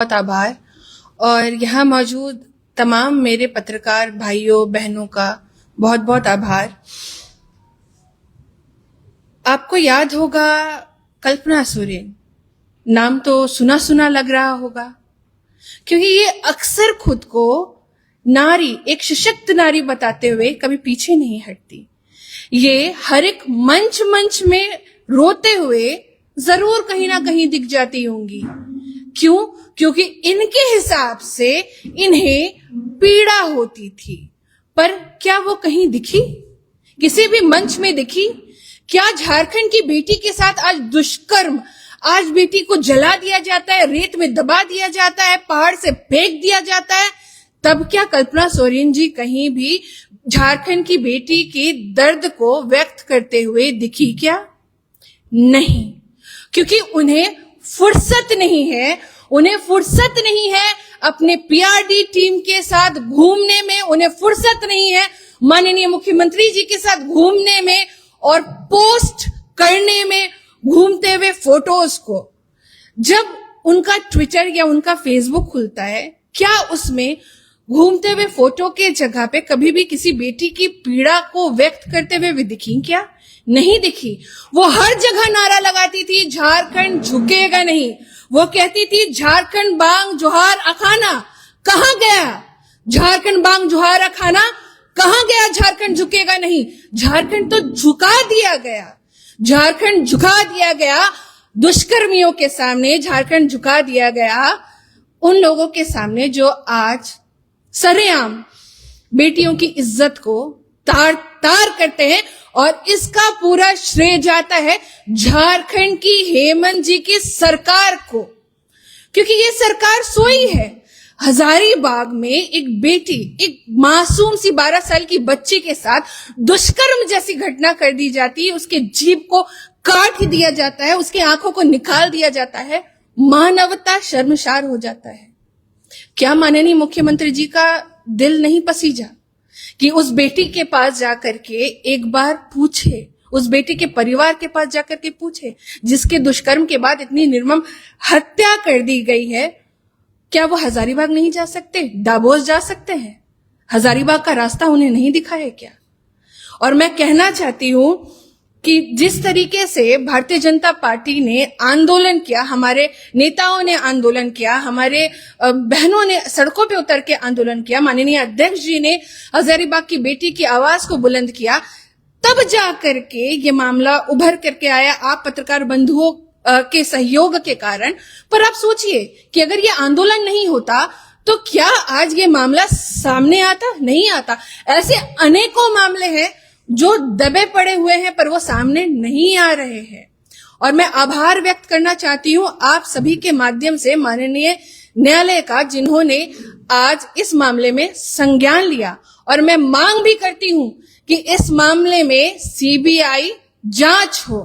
बहुत आभार और यहाँ मौजूद तमाम मेरे पत्रकार भाइयों बहनों का बहुत बहुत आभार। आपको याद होगा कल्पना सोरेन, नाम तो सुना सुना लग रहा होगा क्योंकि ये अक्सर खुद को नारी, एक सशक्त नारी बताते हुए कभी पीछे नहीं हटती। ये हर एक मंच में रोते हुए जरूर कहीं ना कहीं दिख जाती होंगी। क्यों? क्योंकि इनके हिसाब से इन्हें पीड़ा होती थी। पर क्या वो कहीं दिखी? किसी भी मंच में दिखी? क्या झारखंड की बेटी के साथ आज दुष्कर्म, आज बेटी को जला दिया जाता है, रेत में दबा दिया जाता है, पहाड़ से फेंक दिया जाता है, तब क्या कल्पना सोरेन जी कहीं भी झारखंड की बेटी के दर्द को व्यक्त करते हुए दिखी क्या? नहीं, क्योंकि उन्हें फुर्सत नहीं है। उन्हें फुर्सत नहीं है अपने पीआरडी टीम के साथ घूमने में, उन्हें फुर्सत नहीं है माननीय मुख्यमंत्री जी के साथ घूमने में और पोस्ट करने में, घूमते हुए फोटोज को। जब उनका ट्विटर या उनका फेसबुक खुलता है, क्या उसमें घूमते हुए फोटो के जगह पे कभी भी किसी बेटी की पीड़ा को व्यक्त करते हुए भी दिखी क्या? नहीं दिखी। वो हर जगह नारा लगाती थी, झारखंड झुकेगा नहीं। वो कहती थी झारखंड बांग जोहार अखाना। कहां गया झारखंड बांग जोहार अखाना? कहां गया झारखंड झुकेगा नहीं? झारखंड तो झुका दिया गया। झारखंड झुका दिया गया दुष्कर्मियों के सामने। झारखंड झुका दिया गया उन लोगों के सामने जो आज सरेआम बेटियों की इज्जत को तार तार करते हैं। और इसका पूरा श्रेय जाता है झारखंड की हेमंत जी की सरकार को, क्योंकि ये सरकार सोई है। हजारीबाग में एक बेटी, एक मासूम सी 12 साल की बच्ची के साथ दुष्कर्म जैसी घटना कर दी जाती है, उसके जीभ को काट दिया जाता है, उसकी आंखों को निकाल दिया जाता है, मानवता शर्मसार हो जाता है। क्या माननीय मुख्यमंत्री जी का दिल नहीं पसीजा कि उस बेटी के पास जाकर के एक बार पूछे, उस बेटी के परिवार के पास जाकर के पूछे, जिसके दुष्कर्म के बाद इतनी निर्मम हत्या कर दी गई है? क्या वो हजारीबाग नहीं जा सकते? डाबोस जा सकते हैं? हजारीबाग का रास्ता उन्हें नहीं दिखा है क्या? और मैं कहना चाहती हूं कि जिस तरीके से भारतीय जनता पार्टी ने आंदोलन किया, हमारे नेताओं ने आंदोलन किया, हमारे बहनों ने सड़कों पे उतर के आंदोलन किया, माननीय अध्यक्ष जी ने हजारीबाग की बेटी की आवाज को बुलंद किया, तब जा करके ये मामला उभर करके आया आप पत्रकार बंधुओं के सहयोग के कारण। पर आप सोचिए कि अगर ये आंदोलन नहीं होता तो क्या आज ये मामला सामने आता? नहीं आता। ऐसे अनेकों मामले हैं जो दबे पड़े हुए हैं पर वो सामने नहीं आ रहे हैं। और मैं आभार व्यक्त करना चाहती हूं आप सभी के माध्यम से माननीय न्यायालय का, जिन्होंने आज इस मामले में संज्ञान लिया। और मैं मांग भी करती हूं कि इस मामले में सीबीआई जांच हो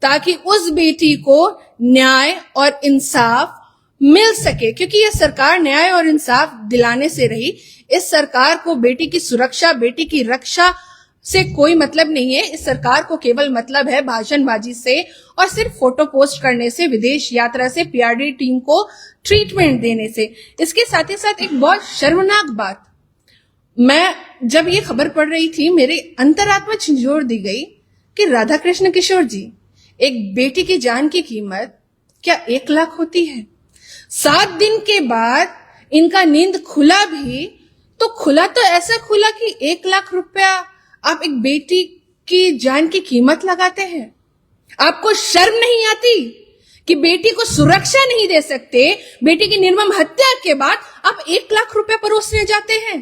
ताकि उस बेटी को न्याय और इंसाफ मिल सके, क्योंकि ये सरकार न्याय और इंसाफ दिलाने से रही। इस सरकार को बेटी की सुरक्षा, बेटी की रक्षा से कोई मतलब नहीं है। इस सरकार को केवल मतलब है भाषणबाजी से और सिर्फ फोटो पोस्ट करने से, विदेश यात्रा से, पीआरडी टीम को ट्रीटमेंट देने से। इसके साथ ही साथ एक बहुत शर्मनाक बात, मैं जब ये खबर पढ़ रही थी मेरे अंतरात्मा झंझोर दी गई कि राधा कृष्ण किशोर जी, एक बेटी की जान की कीमत क्या 1 लाख होती है? 7 दिन के बाद इनका नींद खुला भी तो खुला तो ऐसा खुला कि 1 लाख रुपया आप एक बेटी की जान की कीमत लगाते हैं। आपको शर्म नहीं आती कि बेटी को सुरक्षा नहीं दे सकते? बेटी की निर्मम हत्या के बाद आप 1 लाख रुपया परोसने जाते हैं।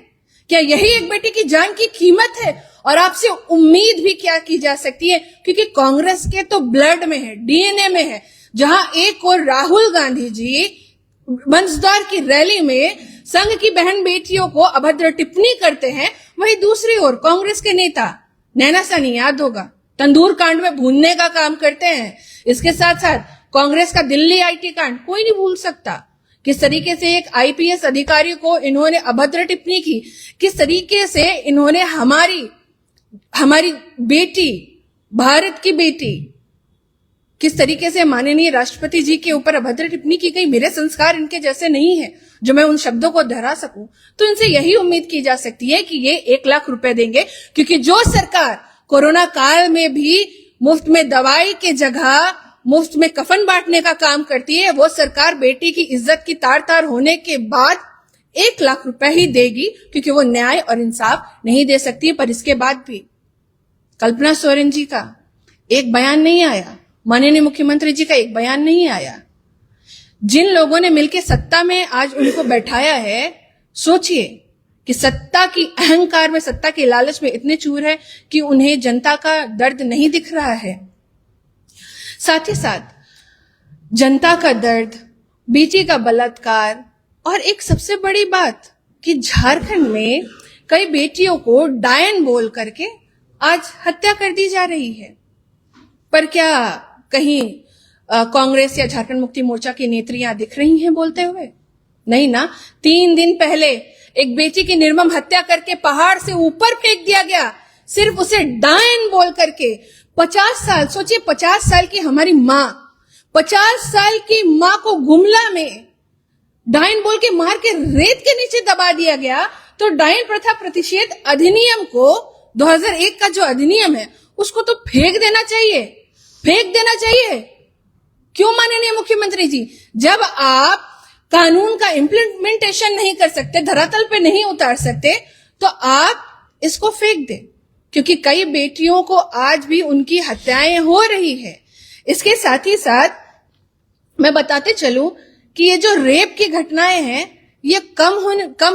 क्या यही एक बेटी की जान की कीमत है? और आपसे उम्मीद भी क्या की जा सकती है, क्योंकि कांग्रेस के तो ब्लड में है, डीएनए में है। जहां एक और राहुल गांधी जी मंझदार की रैली में संघ की बहन बेटियों को अभद्र टिप्पणी करते हैं, वहीं दूसरी ओर कांग्रेस के नेता, नैना सानी याद होगा, तंदूर कांड में भूनने का काम करते हैं। इसके साथ साथ कांग्रेस का दिल्ली आईटी कांड कोई नहीं भूल सकता। किस तरीके से एक आईपीएस अधिकारी को इन्होंने अभद्र टिप्पणी की, किस तरीके से इन्होंने हमारी बेटी, भारत की बेटी किस तरीके से माननीय राष्ट्रपति जी के ऊपर अभद्र टिप्पणी की गई, मेरे संस्कार इनके जैसे नहीं है जो मैं उन शब्दों को दोहरा सकूं, तो इनसे यही उम्मीद की जा सकती है कि ये 1 लाख रुपए देंगे, क्योंकि जो सरकार कोरोना काल में भी मुफ्त में दवाई के जगह मुफ्त में कफन बांटने का काम करती है, वो सरकार बेटी की इज्जत की तार तार होने के बाद 1 लाख रुपए ही देगी, क्योंकि वो न्याय और इंसाफ नहीं दे सकती। पर इसके बाद भी कल्पना सोरेन जी का एक बयान नहीं आया, माननीय मुख्यमंत्री जी का एक बयान नहीं आया। जिन लोगों ने मिलकर सत्ता में आज उनको बैठाया है, सोचिए कि सत्ता की अहंकार में, सत्ता के लालच में इतने चूर है कि उन्हें जनता का दर्द नहीं दिख रहा है। साथ ही साथ जनता का दर्द, बेटी का बलात्कार, और एक सबसे बड़ी बात कि झारखंड में कई बेटियों को डायन बोल करके आज हत्या कर दी जा रही है। पर क्या कहीं कांग्रेस या झारखंड मुक्ति मोर्चा की नेत्रियां दिख रही हैं बोलते हुए? नहीं ना। 3 दिन पहले एक बेटी की निर्मम हत्या करके पहाड़ से ऊपर फेंक दिया गया, सिर्फ उसे डायन बोल करके। 50 साल, सोचिए 50 साल की हमारी माँ, 50 साल की माँ को गुमला में डायन बोल के मार के रेत के नीचे दबा दिया गया। तो डायन प्रथा प्रतिषेध अधिनियम को, 2001 का जो अधिनियम है, उसको तो फेंक देना चाहिए, फेंक देना चाहिए। क्यों माननीय मुख्यमंत्री जी? जब आप कानून का इम्प्लीमेंटेशन नहीं कर सकते, धरातल पे नहीं उतार सकते, तो आप इसको फेंक दें, क्योंकि कई बेटियों को आज भी उनकी हत्याएं हो रही है। इसके साथ ही साथ मैं बताते चलूं कि ये जो रेप की घटनाएं हैं, ये कम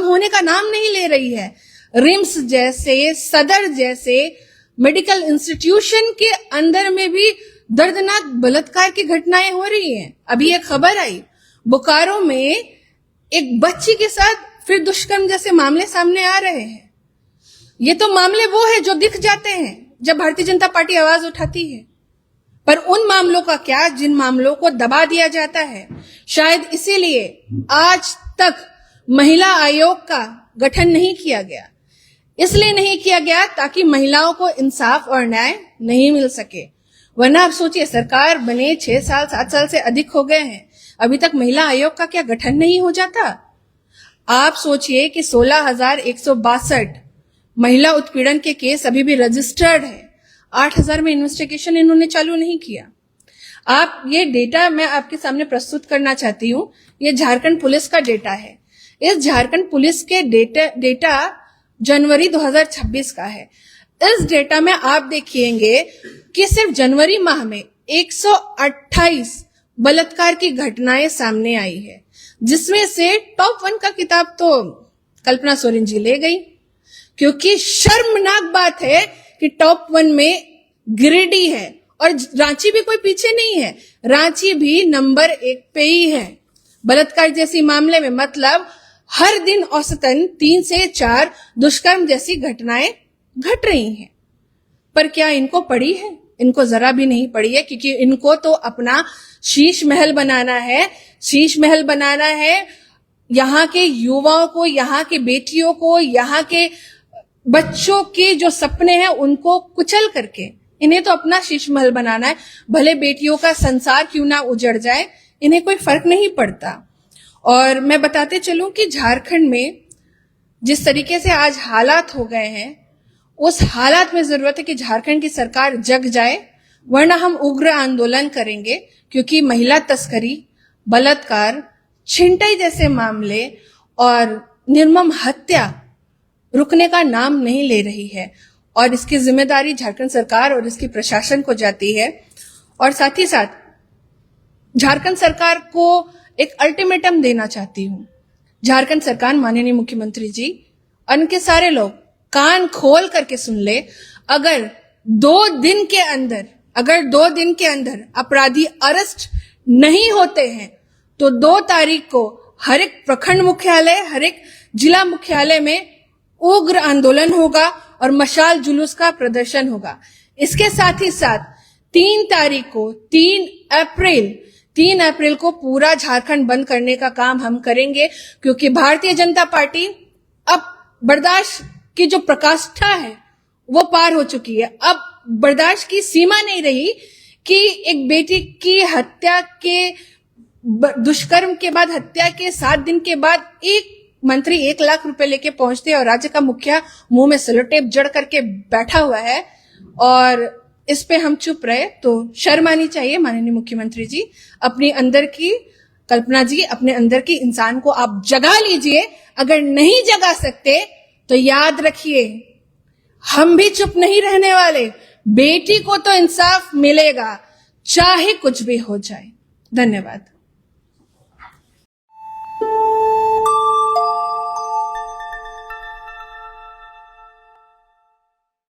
होने का नाम नहीं ले रही है। रिम्स जैसे, सदर जैसे मेडिकल इंस्टीट्यूशन के अंदर में भी दर्दनाक बलात्कार की घटनाएं हो रही हैं। अभी एक खबर आई, बोकारो में एक बच्ची के साथ फिर दुष्कर्म जैसे मामले सामने आ रहे हैं। ये तो मामले वो है जो दिख जाते हैं जब भारतीय जनता पार्टी आवाज उठाती है, पर उन मामलों का क्या जिन मामलों को दबा दिया जाता है। शायद इसीलिए आज तक महिला आयोग का गठन नहीं किया गया, इसलिए नहीं किया गया ताकि महिलाओं को इंसाफ और न्याय नहीं मिल सके। वरना आप सोचिए, सरकार बने 6 साल 7 साल से अधिक हो गए हैं, अभी तक महिला आयोग का क्या गठन नहीं हो जाता? आप सोचिए कि 16,162 महिला उत्पीड़न के केस अभी भी रजिस्टर्ड है, 8,000 में इन्वेस्टिगेशन इन्होंने चालू नहीं किया। आप ये डेटा मैं आपके सामने प्रस्तुत करना चाहती हूं, ये झारखंड पुलिस का डेटा है। इस झारखंड पुलिस के डेटा जनवरी 2026 का है। इस डेटा में आप देखिएंगे कि सिर्फ जनवरी माह में 128 बलात्कार की घटनाएं सामने आई है, जिसमें से टॉप 1 का किताब तो कल्पना सोरेन जी ले गई, क्योंकि शर्मनाक बात है कि टॉप 1 में गिरिडीह है और रांची भी कोई पीछे नहीं है, रांची भी नंबर 1 पे ही है बलात्कार जैसी मामले में। मतलब हर दिन औसतन 3 से 4 दुष्कर्म जैसी घटनाएं घट रही हैं। पर क्या इनको पड़ी है? इनको जरा भी नहीं पड़ी है, क्योंकि इनको तो अपना शीश महल बनाना है, शीश महल बनाना है यहाँ के युवाओं को, यहाँ के बेटियों को, यहाँ के बच्चों के जो सपने हैं उनको कुचल करके इन्हें तो अपना शीश महल बनाना है। भले बेटियों का संसार क्यों ना उजड़ जाए, इन्हें कोई फर्क नहीं पड़ता। और मैं बताते चलूं कि झारखंड में जिस तरीके से आज हालात हो गए हैं, उस हालात में जरूरत है कि झारखंड की सरकार जग जाए, वरना हम उग्र आंदोलन करेंगे, क्योंकि महिला तस्करी, बलात्कार, छिनताई जैसे मामले और निर्मम हत्या रुकने का नाम नहीं ले रही है। और इसकी जिम्मेदारी झारखंड सरकार और इसकी प्रशासन को जाती है। और साथ ही साथ झारखंड सरकार को एक अल्टीमेटम देना चाहती हूं। झारखंड सरकार, माननीय मुख्यमंत्री जी, उनके सारे लोग कान खोल करके सुन ले। अगर 2 दिन के अंदर अपराधी अरेस्ट नहीं होते हैं तो 2 तारीख को हर एक प्रखंड मुख्यालय, हर एक जिला मुख्यालय में उग्र आंदोलन होगा और मशाल जुलूस का प्रदर्शन होगा। इसके साथ ही साथ 3 तारीख को 3 अप्रैल को पूरा झारखंड बंद करने का काम हम करेंगे, क्योंकि भारतीय जनता पार्टी अब बर्दाश्त की जो प्रकाष्ठा है वो पार हो चुकी है। अब बर्दाश्त की सीमा नहीं रही। कि एक बेटी की हत्या के दुष्कर्म के बाद, हत्या के 7 दिन के बाद एक मंत्री 1 लाख रुपए लेके पहुंचते हैं और राज्य का मुखिया मुंह में सेलोटेप जड़ करके बैठा हुआ है और इस पे हम चुप रहे, तो शर्म आनी चाहिए माननीय मुख्यमंत्री जी। अपने अंदर की कल्पना जी, अपने अंदर की इंसान को आप जगा लीजिए। अगर नहीं जगा सकते तो याद रखिए, हम भी चुप नहीं रहने वाले। बेटी को तो इंसाफ मिलेगा, चाहे कुछ भी हो जाए। धन्यवाद।